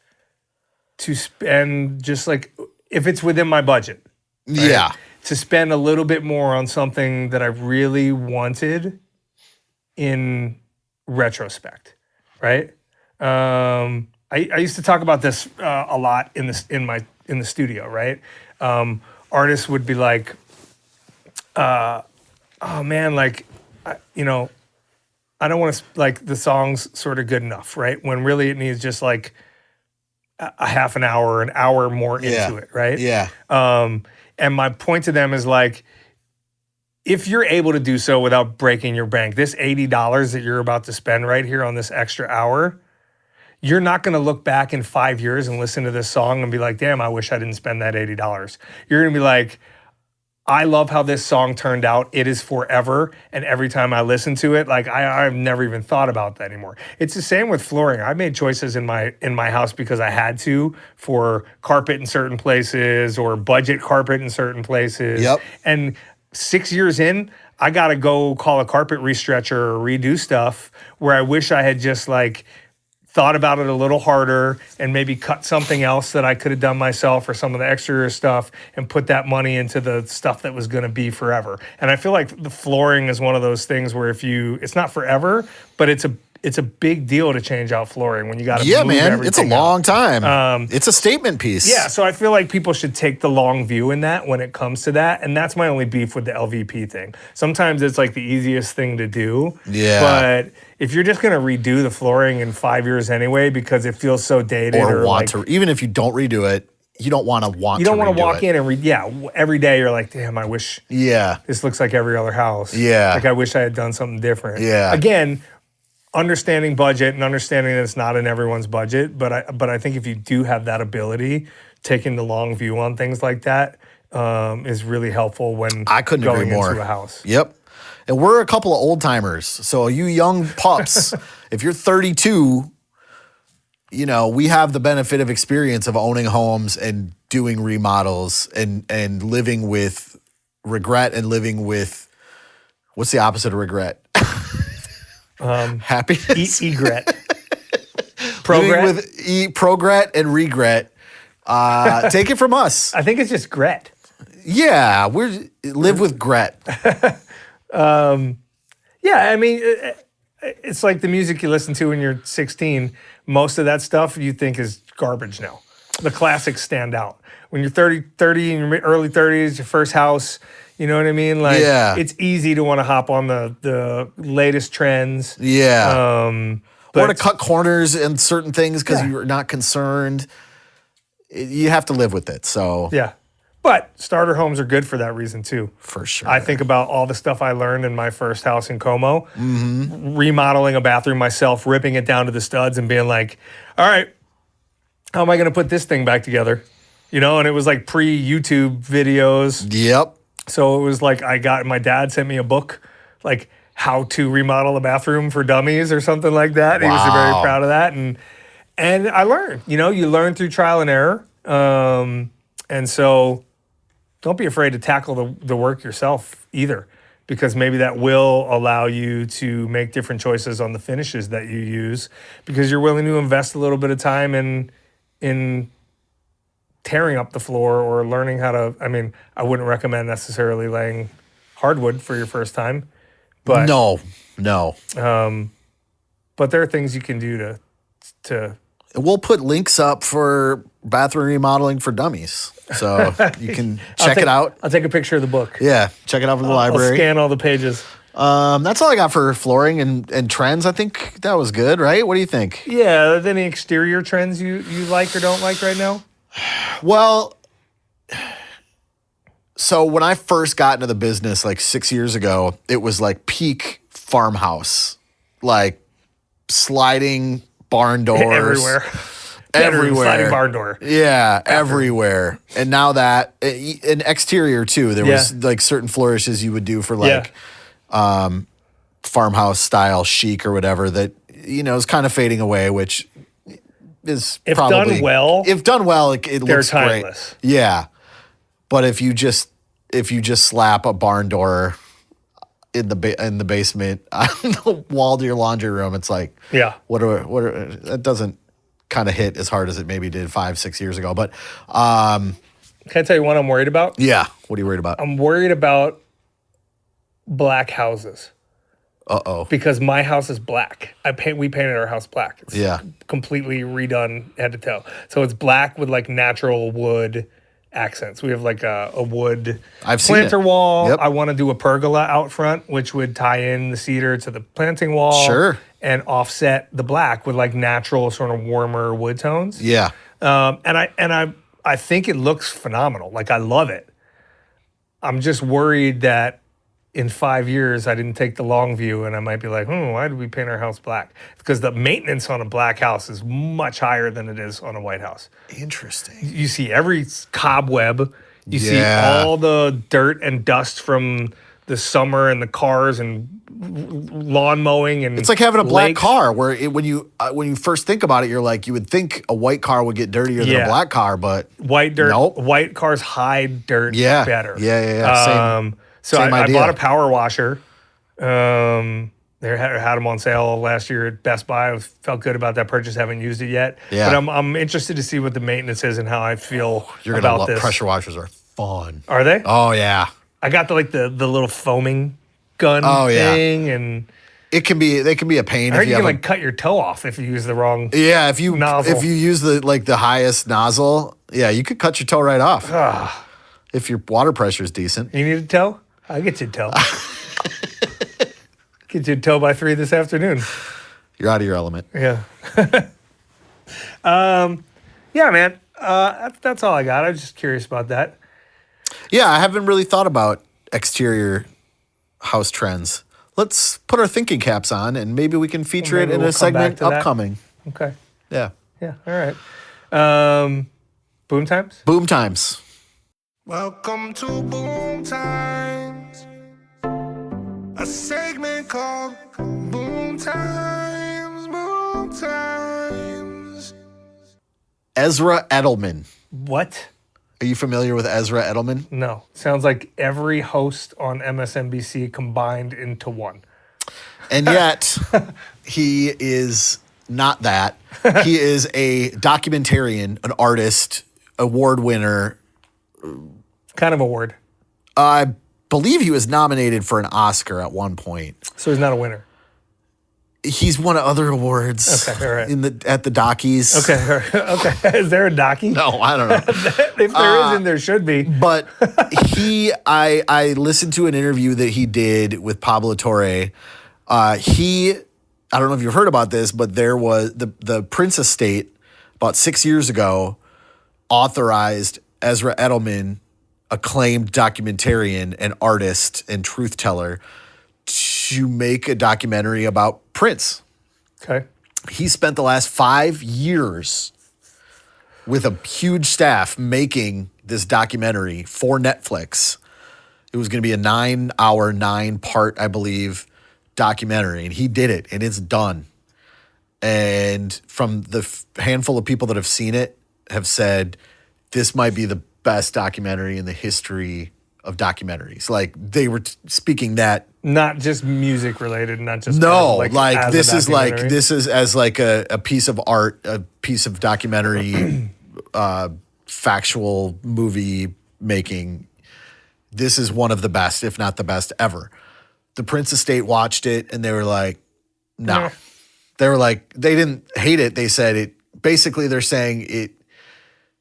to spend just like, if it's within my budget. Right? Yeah. to spend a little bit more on something that I really wanted in retrospect, right? I used to talk about this a lot in the studio, right? Artists would be like, "Oh man, like, I don't want to like the song's sort of good enough, right? When really it needs just like a half an hour more into it, right? Yeah. And my point to them is like, if you're able to do so without breaking your bank, this $80 that you're about to spend right here on this extra hour, you're not going to look back in 5 years and listen to this song and be like, damn, I wish I didn't spend that $80. You're going to be like, I love how this song turned out. It is forever. And every time I listen to it, like I've never even thought about that anymore. It's the same with flooring. I made choices in my house because I had to, for carpet in certain places or budget carpet in certain places. Yep. And 6 years in, I got to go call a carpet restretcher or redo stuff where I wish I had just like thought about it a little harder and maybe cut something else that I could have done myself or some of the exterior stuff and put that money into the stuff that was going to be forever. And I feel like the flooring is one of those things where it's not forever, but it's a big deal to change out flooring when you got to move man, it's a long out. time. It's a statement piece. Yeah, so I feel like people should take the long view in that when it comes to that, and that's my only beef with the LVP thing. Sometimes it's like the easiest thing to do, but if you're just gonna redo the flooring in 5 years anyway because it feels so dated, or want to, even if you don't redo it, you don't want to you don't want to walk in and every day you're like, damn, I wish this looks like every other house. Yeah, like I wish I had done something different. Yeah, again, understanding budget and understanding that it's not in everyone's budget, but I think if you do have that ability, taking the long view on things like that is really helpful when I couldn't going agree more. into a house. Yep. And we're a couple of old timers. So you young pups, if you're 32, we have the benefit of experience of owning homes and doing remodels and living with regret and living with, what's the opposite of regret? Happiness. Egret. Living with progret and regret. Take it from us. I think it's just gret. Yeah, live with gret. Yeah, I mean, it's like the music you listen to when you're 16. Most of that stuff you think is garbage now. The classics stand out. When you're 30 in your early 30s, your first house, you know what I mean? Like, it's easy to want to hop on the latest trends. Yeah. Or to cut corners in certain things because you're not concerned. You have to live with it, so. Yeah. But starter homes are good for that reason too. For sure. I think about all the stuff I learned in my first house in Como, remodeling a bathroom myself, ripping it down to the studs and being like, all right, how am I going to put this thing back together? And it was like pre-YouTube videos. Yep. So it was like my dad sent me a book, like how to remodel a bathroom for dummies or something like that. Wow. He was very proud of that. And I learned, you learn through trial and error. And so don't be afraid to tackle the work yourself either, because maybe that will allow you to make different choices on the finishes that you use because you're willing to invest a little bit of time in tearing up the floor or learning how to, I wouldn't recommend necessarily laying hardwood for your first time, but no. But there are things you can do to we'll put links up for bathroom remodeling for dummies. So you can check it out. I'll take a picture of the book. Yeah, check it out from the library. I'll scan all the pages. That's all I got for flooring and trends. I think that was good, right? What do you think? Yeah, are there any exterior trends you like or don't like right now? Well, so when I first got into the business like 6 years ago, it was like peak farmhouse, like sliding barn doors. Everywhere. Sliding barn door. Yeah, everywhere. And now that, an exterior too, there was like certain flourishes you would do for like farmhouse style chic or whatever that, is kind of fading away, which is if probably. If done well, it looks timeless. Great. Yeah. But if you just slap a barn door in the basement on the wall to your laundry room, it's like, that doesn't kind of hit as hard as it maybe did 5-6 years ago. But Can I tell you what I'm worried about? Yeah. What are you worried about? I'm worried about black houses. Uh-oh. Because my house is black. We painted our house black. It's Yeah. completely redone head to toe. So it's black with like natural wood accents. We have like a wood I've seen planter it. wall. Yep. I want to do a pergola out front, which would tie in the cedar to the planting wall. Sure. And offset the black with like natural sort of warmer wood tones. Yeah. And I think it looks phenomenal. Like I love it. I'm just worried that in 5 years I didn't take the long view and I might be like, why did we paint our house black? Because the maintenance on a black house is much higher than it is on a white house. Interesting. You see every cobweb. You see Yeah. all the dirt and dust from the summer and the cars and lawn mowing and It's like having a black lakes. car where when you first think about it, you're like, you would think a white car would get dirtier than a Yeah. black car, but White dirt. Nope. White cars hide dirt Yeah. better. Yeah. Same. So Same I idea. bought a power washer. They had them on sale last year at Best Buy. I felt good about that purchase. Haven't used it yet. Yeah. But I'm interested to see what the maintenance is and how I feel You're gonna about love this. pressure washers are fun. Are they? Oh yeah. I got the little foaming gun Oh, yeah. thing, and They can be a pain I if heard you you have can like cut your toe off if you use the wrong. yeah, if you nozzle. use the highest nozzle, yeah, you could cut your toe right off. If your water pressure is decent. You need a toe? I'll get you a toe. Get you a toe by 3 this afternoon. You're out of your element. Yeah. Yeah, man. That's all I got. I was just curious about that. Yeah, I haven't really thought about exterior house trends. Let's put our thinking caps on and maybe we can feature Maybe it in we'll a come back segment to that. upcoming. Okay. Yeah. Yeah. All right. Boom times. Boom times. Welcome to Boom Times, a segment called Boom Times, Boom Times. Ezra Edelman. What? Are you familiar with Ezra Edelman? No. Sounds like every host on MSNBC combined into one. And yet, he is not that. He is a documentarian, an artist, award winner. Kind of a word. I believe he was nominated for an Oscar at one point. So he's not a winner. He's won other awards Okay, all right. at the Dockies. Okay. all right. Okay. Is there a docky? No, I don't know. If there isn't, there should be. But I listened to an interview that he did with Pablo Torre. I don't know if you've heard about this, but there was the Prince Estate about 6 years ago authorized Ezra Edelman, acclaimed documentarian and artist and truth teller, to make a documentary about Prince. Okay. He spent the last 5 years with a huge staff making this documentary for Netflix. It was going to be a 9-hour, 9-part, I believe, documentary, and he did it, and it's done. And from the handful of people that have seen it have said, this might be the best documentary in the history of documentaries. Like, they were speaking that. Not just music related, not just No, as this a is like documentary. this is as like a piece of art, a piece of documentary, factual movie making. This is one of the best, if not the best ever. The Prince Estate watched it and they were like, no. Nah. They were like, they didn't hate it. They said it. Basically, they're saying it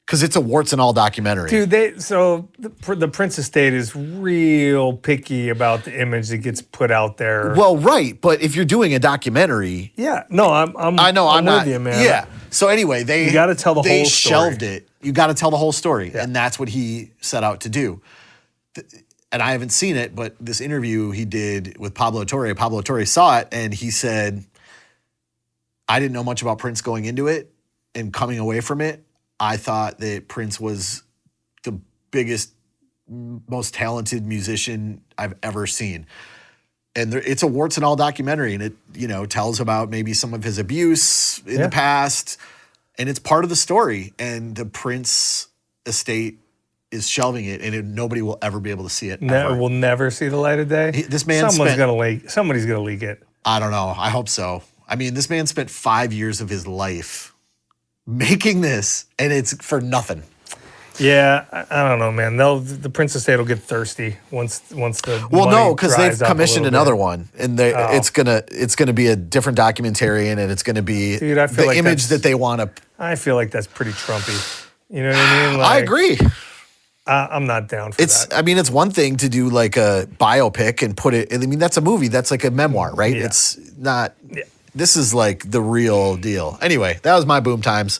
because it's a warts and all documentary. Dude, the Prince Estate is real picky about the image that gets put out there. Well, right, but if you're doing a documentary, yeah, no, I'm I know I'm with not. you, man. Yeah. So anyway, You gotta tell the they whole story. shelved it. You got to tell the whole story, and that's what he set out to do. And I haven't seen it, but this interview he did with Pablo Torre saw it, and he said, "I didn't know much about Prince going into it, and coming away from it, I thought that Prince was the biggest, most talented musician I've ever seen." And it's a warts and all documentary, and it tells about maybe some of his abuse in the past, and it's part of the story. And the Prince Estate is shelving it, and nobody will ever be able to see it. ever. We'll never see the light of day. This man Somebody's gonna leak it. I don't know. I hope so. I mean, this man spent 5 years of his life making this, and it's for nothing. Yeah, I don't know, man. The Princess State will get thirsty once the Well, money no, because they've dries up a commissioned little another bit. one, and it's gonna be a different documentarian, and it's gonna be Dude, I feel the like image that's- that they want to. I feel like that's pretty Trumpy. You know what I mean? I agree. I'm not down for that. I mean, it's one thing to do like a biopic and put it. I mean, that's a movie. That's like a memoir, right? Yeah. It's not. Yeah. This is like the real deal. Anyway, that was my Boom Times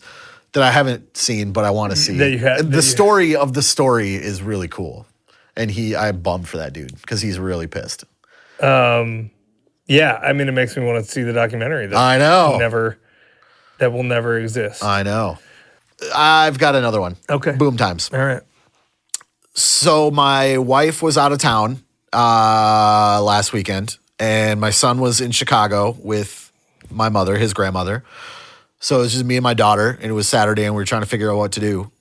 that I haven't seen, but I want to see. That you had- And that the you- story of the story is really cool, and I'm bummed for that dude because he's really pissed. Yeah, I mean, it makes me want to see the documentary. That I know. that will never exist. I know. I've got another one. Okay. Boom Times. All right. So my wife was out of town last weekend, and my son was in Chicago with my mother, his grandmother. So it was just me and my daughter, and it was Saturday, and we were trying to figure out what to do.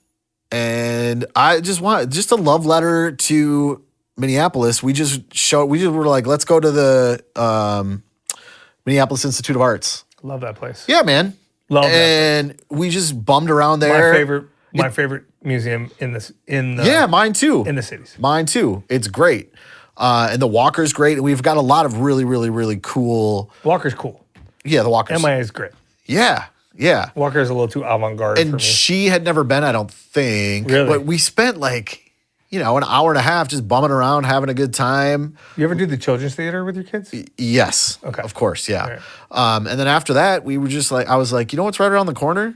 And I just want just a love letter to Minneapolis. We were like, let's go to the Minneapolis Institute of Arts. Love that place. Yeah, man. Love that. And we just bummed around there. My favorite museum in the Yeah, mine too. in the cities. Mine too. It's great. And the Walker's great. And we've got a lot of really, really, really cool. Walker's cool. Yeah, the Walker's. MIA is great. Yeah, yeah. Walker's a little too avant-garde for me. And she had never been, I don't think. Really? But we spent like, an hour and a half just bumming around, having a good time. You ever do the children's theater with your kids? Yes. Okay. Of course, yeah. All And then after that, we were just like, I was like, you know what's right around the corner?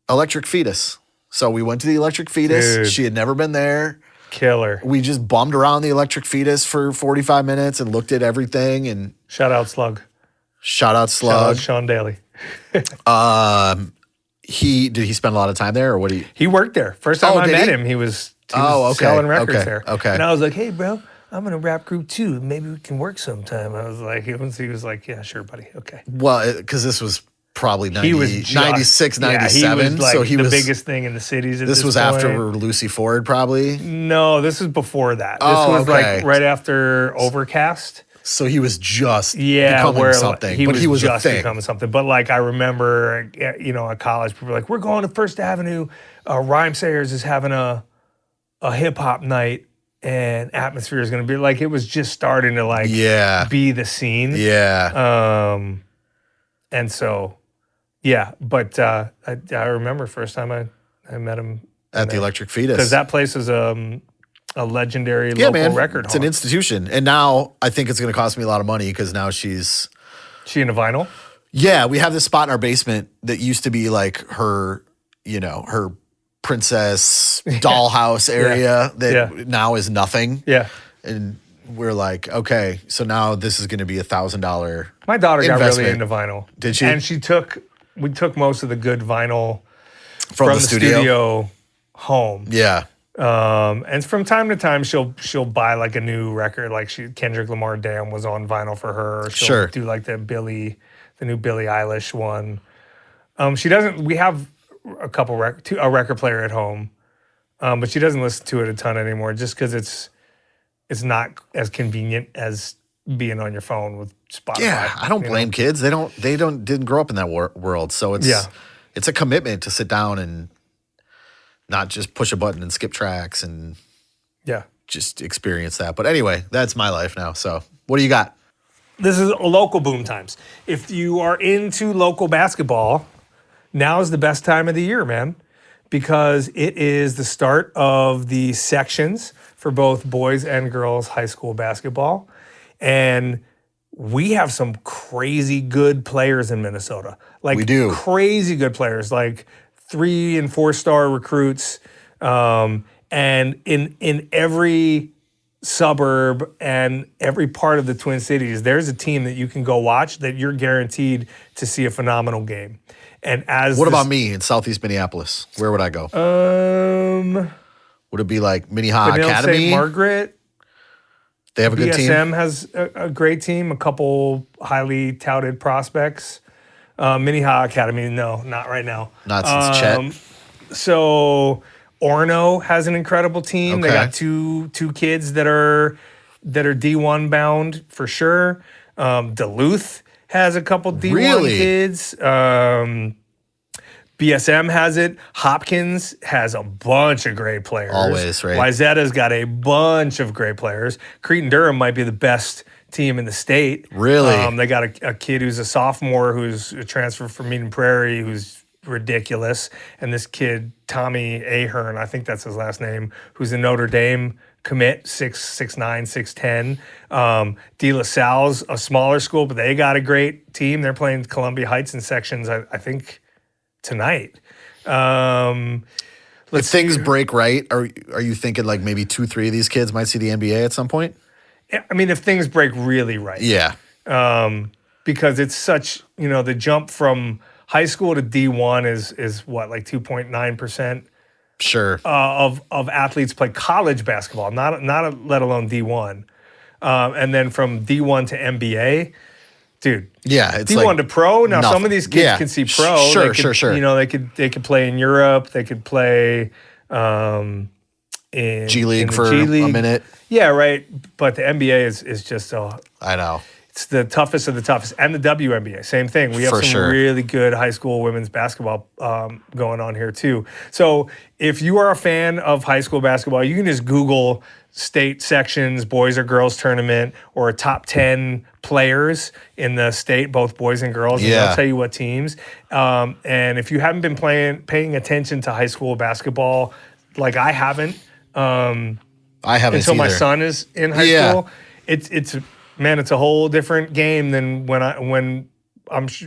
Electric Fetus. So we went to the Electric Fetus. Dude. She had never been there. Killer. We just bummed around the Electric Fetus for 45 minutes and looked at everything. And Shout out Slug. shout out Shout out Slug. Sean Daly. Did he spend a lot of time there, or what? He worked there. First time Oh, I did met he? him, he was Okay, selling records okay, there. okay. And I was like, hey, bro, I'm in a rap group too. Maybe we can work sometime. I was like, he was like, yeah, sure, buddy. Okay. Well, because this was probably 90, He was just, 96, yeah, 97. he was like so he the was biggest thing in the cities. At This was point. after Lucy Ford, probably. No, this was before that. This Oh, was okay. like right after Overcast. So he was just Yeah, becoming something. he but was he was just a thing. becoming something. But like I remember, at college, people were like, "We're going to First Avenue. Rhyme Sayers is having a hip hop night, and Atmosphere is going to be like." It was just starting to like be the scene. Yeah. And so, yeah. But I remember first time I met him At the Electric Fetus. because that place is a legendary local record It's an hall. institution. And now I think it's going to cost me a lot of money because now she's. She into vinyl? Yeah, we have this spot in our basement that used to be like her, her princess dollhouse area that now is nothing. Yeah. And we're like, okay, so now this is going to be $1,000. My daughter got really investment. into vinyl. Did she? And we took most of the good vinyl From the studio. home. Yeah. And from time to time she'll buy like a new record, like Kendrick Lamar Damn was on vinyl for her. Or she'll Sure. do like the new Billie Eilish one. She doesn't. We have a couple a record player at home, but she doesn't listen to it a ton anymore, just because it's not as convenient as being on your phone with Spotify. Yeah, I don't blame kids. They didn't grow up in that world, so it's a commitment to sit down and not just push a button and skip tracks and just experience that. But anyway, that's my life now. So what do you got? This is a local boom times. If you are into local basketball, now is the best time of the year, man, because it is the start of the sections for both boys and girls high school basketball. And we have some crazy good players in Minnesota. Like We do. Crazy good players, like 3- and 4-star recruits. And in every suburb and every part of the Twin Cities, there's a team that you can go watch that you're guaranteed to see a phenomenal game. And What about me in Southeast Minneapolis? Where would I go? Would it be like Minnehaha Benilde Academy? St. Margaret? They have a good team. BSM has a great team, a couple highly touted prospects. Minnehaha Academy, no, not right now. Not since Chet. So Orono has an incredible team. They Okay. got two kids that are D1 bound for sure. Duluth has a couple D1 Really? kids. BSM has it. Hopkins has a bunch of great players. Always, right? Wyzetta's got a bunch of great players. Cretin-Durham might be the best team in the state. Really? They got a kid who's a sophomore who's a transfer from Eden Prairie who's ridiculous. And this kid, Tommy Ahern, I think that's his last name, who's a Notre Dame commit, 6'9", 6'10". De La Salle's a smaller school, but they got a great team. They're playing Columbia Heights in sections, I think, tonight. If things break right, are you thinking like maybe 2-3 of these kids might see the NBA at some point? I mean, if things break really right. Yeah. Because it's such, the jump from high school to D1 is what, like 2.9%? Sure. Of athletes play college basketball, not let alone D1. And then from D1 to NBA, dude. Yeah, it's D1 like to pro. Now nothing. some of these kids can see pro. Sure. They could play in Europe. They could play in G League in the for G League. a minute. Yeah, right. But the NBA is just I know. it's the toughest of the toughest. And the WNBA, same thing. We have For some sure. really good high school women's basketball going on here too. So if you are a fan of high school basketball, you can just Google state sections, boys or girls tournament, or a top 10 players in the state, both boys and girls. And Yeah. they'll tell you what teams. And if you haven't been paying attention to high school basketball, like I haven't, I haven't until my either. son is in high Yeah. school, it's it's a whole different game than when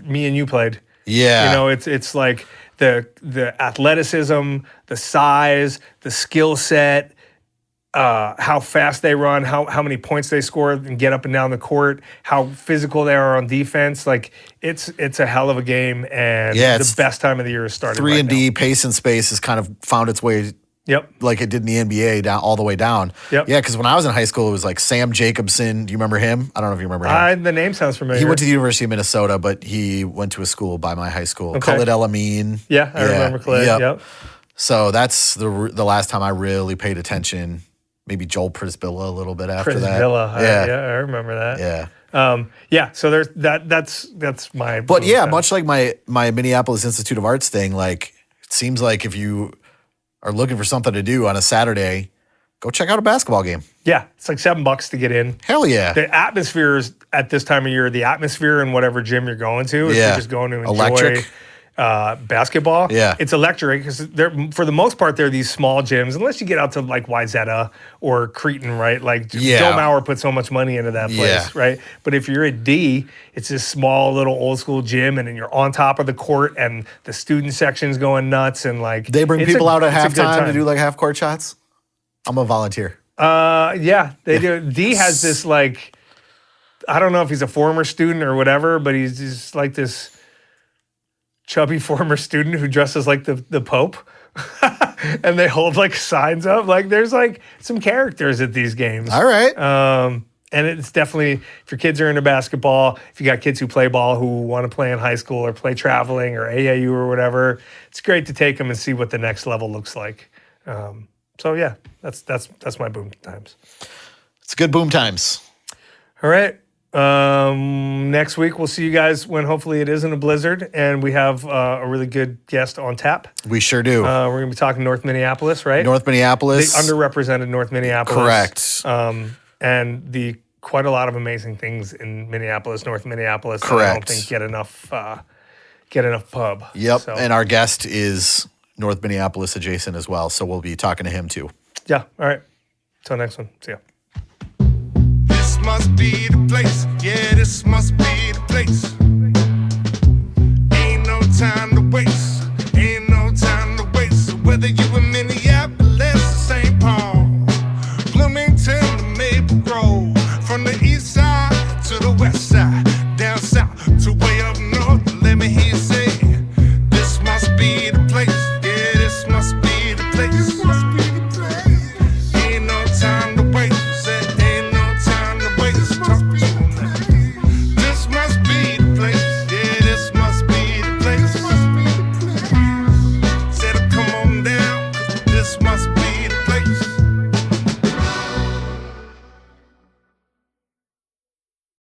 me and you played. Yeah. It's like the athleticism, the size, the skill set, how fast they run, how many points they score and get up and down the court, how physical they are on defense. Like it's a hell of a game, and Yeah, the it's best time of the year is starting. 3 right and now. D pace and space has kind of found its way Yep. like it did in the NBA down all the way down. Yep. Yeah, because when I was in high school, it was like Sam Jacobson. Do you remember him? I don't know if you remember him. The name sounds familiar. He went to the University of Minnesota, but he went to a school by my high school. Okay. Khalid El Amin. Yeah, I remember Clay. Yep. So that's the last time I really paid attention. Maybe Joel Prisbilla a little bit after Chris that. Villa. Yeah. I remember that. Yeah. So there's that's my. But yeah, time. much like my Minneapolis Institute of Arts thing, like it seems like if you are looking for something to do on a Saturday, go check out a basketball game. Yeah, it's like $7 to get in. Hell yeah. The atmosphere is at this time of year. The atmosphere in whatever gym you're going to, if Yeah. you're just going to enjoy Electric. basketball. Yeah. It's electric because for the most part they're these small gyms. Unless you get out to like Wyzetta or Cretin, right? Like Yeah. Joe Mauer put so much money into that place, Yeah. right? But if you're at D, it's this small little old school gym, and then you're on top of the court, and the student section's going nuts, and like They bring it's people out at it's a good halftime to time. do like half court shots. I'm a volunteer. Yeah, they do. D has this like, I don't know if he's a former student or whatever, but he's just like this chubby former student who dresses like the Pope. And they hold like signs up. Like there's like some characters at these games. All right. And it's definitely, if your kids are into basketball, if you got kids who play ball who want to play in high school or play traveling or AAU or whatever, it's great to take them and see what the next level looks like. So yeah, that's my boom times. It's good boom times. All right. Next week we'll see you guys when hopefully it isn't a blizzard and we have a really good guest on tap. We sure do. We're gonna be talking North Minneapolis, right? North Minneapolis. The underrepresented North Minneapolis. Correct. And the quite a lot of amazing things in Minneapolis, North Minneapolis. that I Correct. don't think get enough pub. Yep. So, And our guest is North Minneapolis adjacent as well. So we'll be talking to him too. yeah. All right. Till next one. See ya. This must be the place. Yeah, this must be the place. Ain't no time